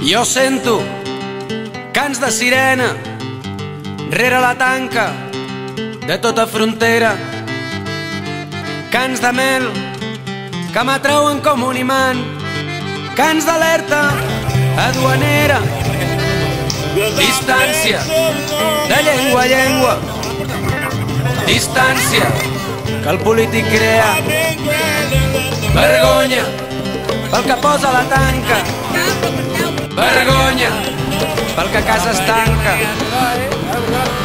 Jo sento cants de sirena rere la tanca de tota frontera, cants de mel que m'atrauen com un imant, cants d'alerta aduanera, distància de llengua a llengua, distància que el polític crea, vergonya pel que posa la tanca, vergonya pel que a casa es tanca,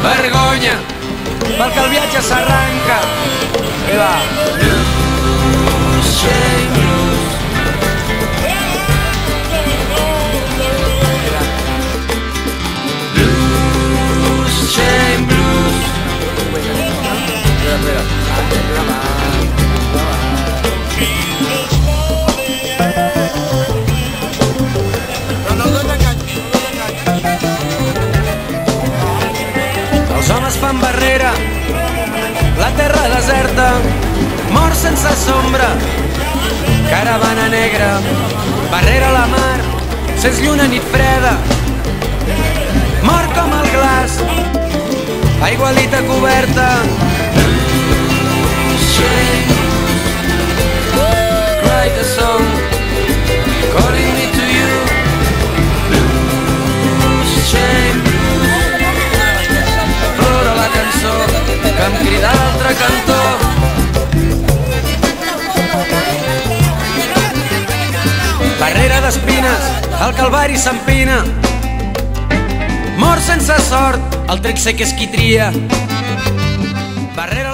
vergonya pel que el viatge s'arranca. I va. Els homes fan barrera, la terra deserta, mort sense sombra, caravana negra, barrera a la mar, sense lluna nit freda, mort com el glaç, aigualita coberta. Write a song, calling me to you, shame. Plora la cançó que em crida a l'altre cantó. Barrera d'espines, el calvari s'empina, mort sense sort, el trec sec és qui tria. Barrera